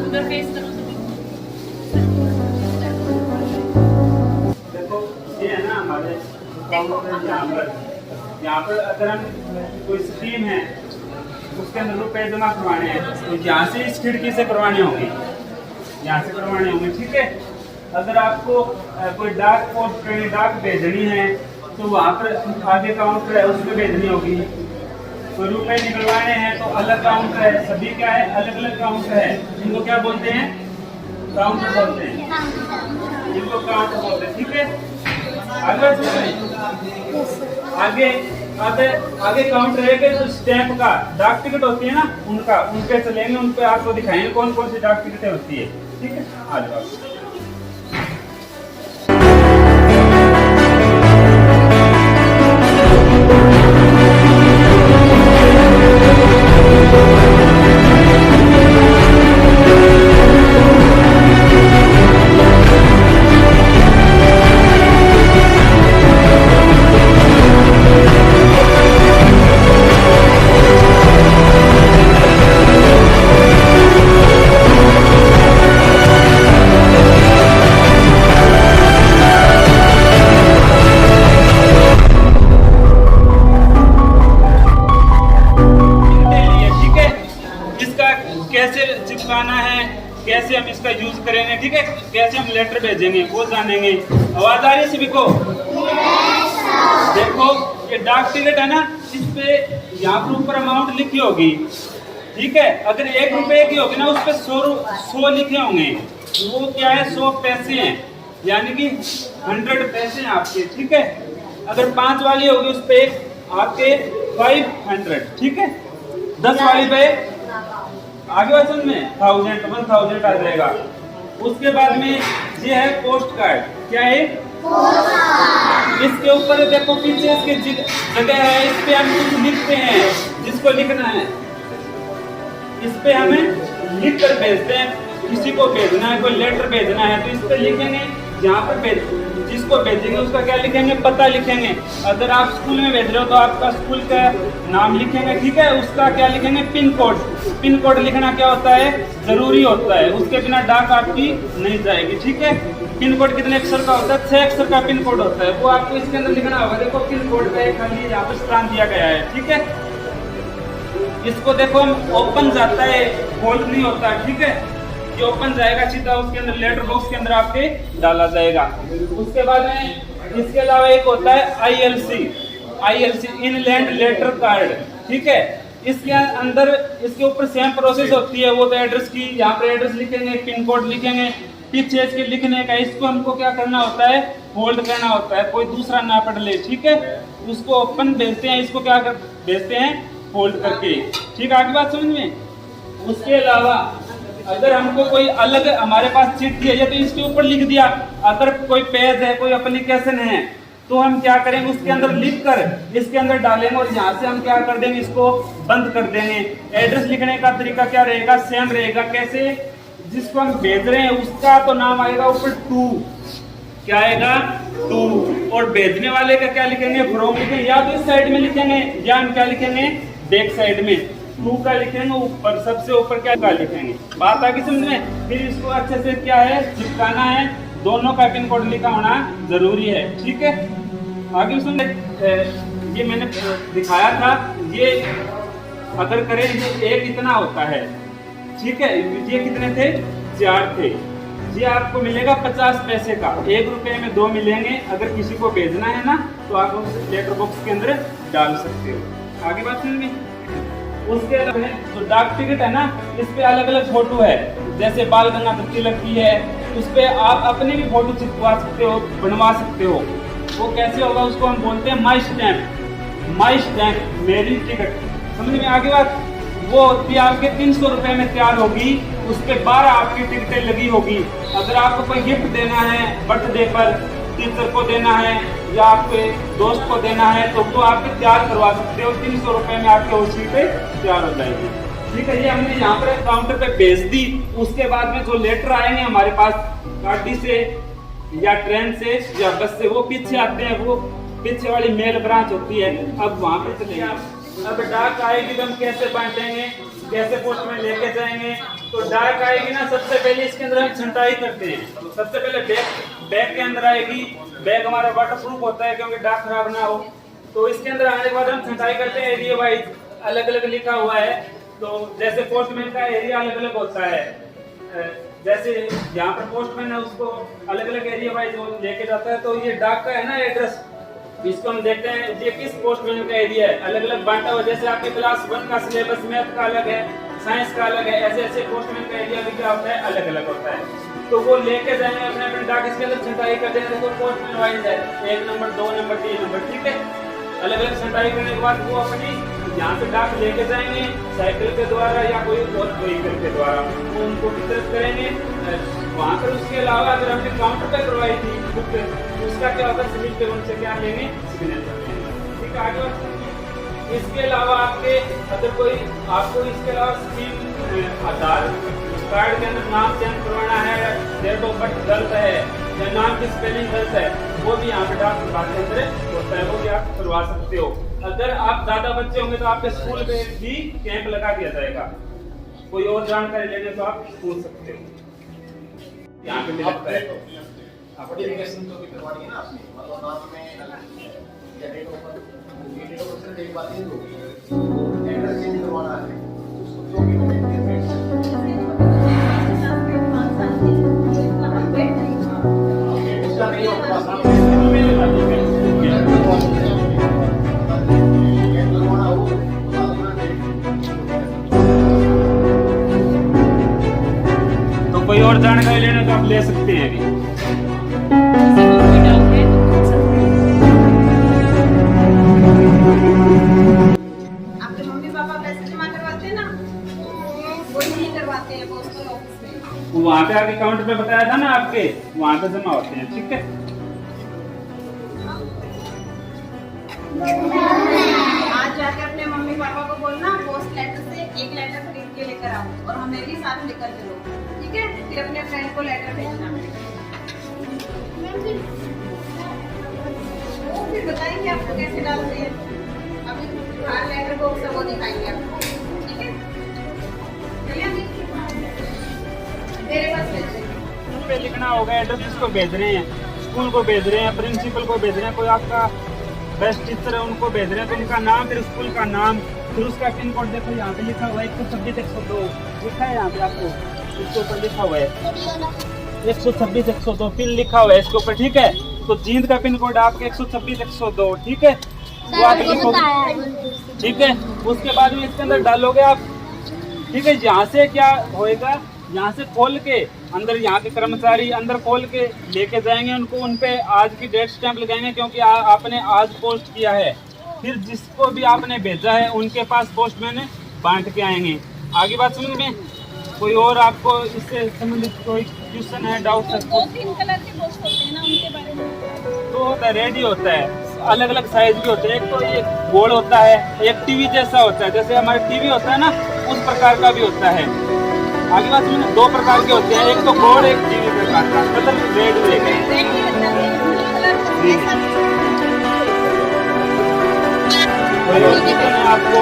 उधर फेस करो तो देखो ये है ना हमारे यहाँ पर अगर हम कोई स्कीम है उसके अंदर रुपए जमा करवाने हैं तो यहाँ से इस खिड़की से करवाने होंगे, यहाँ से करवाने होंगे, ठीक है। अगर आपको कोई डाक पोस्ट डाक भेजनी है तो वहाँ पर आगे काउंटर है उसमें भेजनी होगी। कोई रुपए निकलवाने हैं तो अलग काउंटर है, सभी क्या है अलग अलग काउंटर है। इनको क्या बोलते हैं? काउंटर बोलते हैं, इनको काउंटर बोलते हैं, ठीक है। आगे आगे आगे काउंटर है कि जो स्टैंप का डाक टिकट होती है ना उनका, उनके चलेंगे, उन पे आपको दिखाएंगे कौन कौन सी डाक टिकटें होती है, ठीक है। आ जाओ। कैसे चिपकाना है, कैसे हम इसका यूज करेंगे, ठीक है, कैसे हम लेटर भेजेंगे वो जानेंगे। आवाज आ रही है सभी को? देखो ये डाक टिकट है ना, इस पे यहाँ पर ऊपर अमाउंट लिखी होगी, ठीक है। अगर 1 रुपए की होगी ना उस पे 100 लिखे होंगे, वो क्या है 100 पैसे हैं, यानी कि 100 पैसे हैं आपके, ठीक है। अगर 5 वाली होगी उस पे आपके 500, ठीक है। 10 वाली पे आगे वचन में 1000 आ जाएगा। उसके बाद में ये है पोस्ट कार्ड, क्या है? इसके ऊपर देखो पीछे इसके जगह है, इस पे हम कुछ लिखते हैं, जिसको लिखना है इस पे हमें लिख कर भेजते हैं। किसी को भेजना है, कोई लेटर भेजना है तो इस पे लिखेंगे, यहाँ पर जिसको भेजेंगे उसका क्या लिखेंगे? पता लिखेंगे। अगर आप स्कूल में भेज रहे हो तो आपका स्कूल का नाम लिखेंगे, ठीक है। उसका क्या लिखेंगे? Pin code. पिन कोड लिखना क्या होता है? जरूरी होता है, उसके बिना डाक आपकी नहीं जाएगी, ठीक है। पिन कोड कितने अक्षर का होता है? 6 अक्षर का पिन कोड होता है, वो आपको इसके अंदर लिखना होगा। देखो पिन कोड का एक खाली यहाँ पर स्थान दिया गया है, ठीक है। इसको देखो हम ओपन जाता है, फोल्ड नहीं होता, ठीक है। ये ओपन जाएगा सीधा, उसके अंदर लेटर बॉक्स के अंदर आपके डाला जाएगा। उसके बाद में इसके अलावा एक होता है ILC इनलैंड लेटर कार्ड, ठीक है। इसके अंदर इसके ऊपर सेम प्रोसेस होती है, वो तो एड्रेस की, यहाँ पर एड्रेस लिखेंगे, पिन कोड लिखेंगे, पीछे इसके लिखने का। इसको हमको क्या करना होता है? होल्ड करना होता है, कोई दूसरा ना पढ़ ले, ठीक है। उसको ओपन भेजते हैं, इसको क्या भेजते हैं? होल्ड करके, ठीक। आगे बात समझ में? उसके अलावा अगर हमको कोई अलग हमारे पास चिट्ठी है तो इसके ऊपर लिख दिया। अगर कोई पेज है, कोई एप्लीकेशन है तो हम क्या करेंगे? उसके अंदर लिख कर इसके अंदर डालेंगे और यहाँ से हम क्या कर देंगे? इसको बंद कर देंगे। एड्रेस लिखने का तरीका क्या रहेगा? सेम रहेगा। कैसे? जिसको हम भेज रहे हैं उसका तो नाम आएगा ऊपर टू, क्या आएगा? टू। और भेजने वाले का क्या लिखेंगे? फ्रॉम लिखेंगे, या तो इस साइड में लिखेंगे या हम क्या लिखेंगे? बैक साइड में टू का लिखेंगे, ऊपर सबसे ऊपर क्या का लिखेंगे। बात आगे समझ में? फिर इसको अच्छे से क्या है? चिपकाना है, दोनों का पिन कोड लिखा होना जरूरी है, ठीक है। आगे सुन, ये मैंने दिखाया था, ये अगर करें ये एक इतना होता है, ठीक है। ये कितने थे? 4 थे। ये आपको मिलेगा 50 पैसे का, 1 रुपए में 2 मिलेंगे। अगर किसी को भेजना है ना तो आप उस लेटर बॉक्स के अंदर डाल सकते हो। आगे बात सुन में। उसके अलावा जो डाक टिकट है ना, इस पे अलग अलग फोटो है, जैसे बाल गंगाधर तिलक की है, उस पे आप अपने भी फोटो चिपका सकते हो, बनवा सकते हो। वो कैसे होगा? उसको हम बोलते हैं माई स्टैम्प, मेरी टिकट। समझ में? आगे बात, वो होती है आपके 300 रुपए में तैयार होगी, उस पे 12 आपकी टिकटें लगी होगी। अगर आपको कोई गिफ्ट देना है बर्थडे पर, टीचर को देना है या आपके दोस्त को देना है तो वो आप तैयार करवा सकते हो। 300 रुपए में आपके उसी पे तैयार हो जाएगी, ठीक है। ये हमने यहाँ पर काउंटर पे भेज दी। उसके बाद में जो लेटर आएंगे हमारे पास गाड़ी से या ट्रेन से या बस से, वो पीछे आते हैं, वो पीछे वाली मेल ब्रांच होती है। अब वहाँ पे चले, अब डाक आएगी तो हम कैसे बांटेंगे? कैसे पोस्ट में लेके जाएंगे। तो डाक आएगी ना, सबसे पहले इसके अंदर हम छंटाई करते हैं। सबसे पहले बैग के अंदर आएगी। बैग हमारा वाटर प्रूफ होता है क्योंकि डाक खराब ना हो। तो इसके अंदर आने के बाद हम छंटाई करते हैं। एरिया वाइज अलग अलग लिखा हुआ है। तो जैसे पोस्टमैन का एरिया अलग अलग होता है, जैसे यहाँ पर पोस्टमैन है उसको अलग अलग एरिया वाइज लेके जाता है। तो ये डाक का है ना एड्रेस, इसको हम देखते हैं ये किस पोस्टमैन का एरिया है। अलग अलग बांटा हुआ, जैसे आपके क्लास 1 का सिलेबस मैथ का अलग है, साइंस का अलग है, ऐसे ऐसे पोस्टमैन का एरिया भी क्या होता है, अलग अलग होता है। तो वो लेके जाएंगे अपने अपने डाक, इसके अंदर छंटाई कर देंगे। तो पोस्टमैन वाइज है 1 नंबर 2 नंबर 3 नंबर, ठीक है। अलग अलग छंटाई करने के बाद वो अपनी यहाँ से डाक लेके जाएंगे साइकिल के द्वारा या कोई और व्हीकल के द्वारा, वो उनको वितरित करेंगे वहाँ पर। उसके अलावा अगर हमने काउंटर पे करवाई थी बुक, उसका क्या होगा, स्लिप पे उनसे क्या लेंगे, सिग्नेचर लेंगे, ठीक है। आगे इसके अलावा आपके अगर कोई आपको इसके अलावा स्कीम आधार कार्ड के अंदर नाम चेंज करवाना है, डेट ऑफ बर्थ गलत है या नाम की स्पेलिंग गलत है, वो भी यहाँ पे डाक विभाग के अंदर होता है, वो भी आप करवा सकते हो। अगर आप ज्यादा बच्चे होंगे तो आपके स्कूल पे भी कैंप लगा दिया जाएगा। कोई और जानकारी लेने तो आप पूछ सकते हो, यहाँ पे मिल सकता है। एप्लीकेशन तो भी करवानी है ना आपने, मतलब नाम में या date of birth, date of birth एक बात ये दो एड्रेस चेंज करवाना है, उसको जो भी उसका नहीं होता तो कोई और जानकारी लेना तो आप ले सकते हैं अभी। आपके मम्मी पापा पैसे जमा करवाते हैं ना, वो नहीं करवाते हैं पोस्टल ऑफिस में। वहाँ पे आगे काउंटर पे बताया था ना आपके, वहाँ पे जमा होते हैं, ठीक है। आज जाके अपने मम्मी पापा को बोलना पोस्ट लेटर से एक लेटर खरीद के लेकर आओ और हमें भी साथ लेकर चलो, ठीक है। फिर अपने फ्रेंड को लेटर भेजना, वो फिर बताएंगे आपको कैसे डालते हैं। अभी बाहर लेटर बॉक्स है वो दिखाएंगे आपको, ठीक है। चलिए अभी मेरे पास भेजिए। पे लिखना होगा एड्रेस, जिसको भेज रहे हैं, स्कूल को भेज रहे हैं, प्रिंसिपल को भेज रहे हैं, कोई आपका बेस्ट टीचर है उनको भेज रहे हैं, तो उनका नाम, फिर स्कूल का नाम, फिर उसका पिन कोड। देखो यहाँ पे लिखा हुआ है 126 102 लिखा है यहाँ पे, आपको इसके ऊपर लिखा हुआ है 126 102 पिन लिखा हुआ है इसके ऊपर, ठीक है। तो जींद का पिन कोड आपके 126 102, ठीक है। वो आप लिखोगे, ठीक है। उसके बाद में इसके अंदर डालोगे आप, ठीक है। यहाँ से क्या होएगा, यहाँ से खोल के अंदर यहाँ के कर्मचारी अंदर खोल के लेके जाएंगे उनको, उन पे आज की डेट स्टैंप लगाएंगे क्योंकि आपने आज पोस्ट किया है। फिर जिसको भी आपने भेजा है उनके पास पोस्टमैन बांट के आएंगे। आगे बात समझ में? कोई और आपको इससे संबंधित कोई क्वेश्चन है, डाउट है? 2-3 कलर के पोस्ट होते हैं ना, उनके बारे में तो होता है, रेडी होता है, अलग अलग साइज भी होते हैं। एक तो ये गोल होता है, एक टीवी जैसा होता है, जैसे हमारे टीवी होता है ना, उस प्रकार का भी होता है। आगे बात में 2 प्रकार के होते हैं, एक तो गोल, एक टीवी प्रकार का, मतलब रेड आपको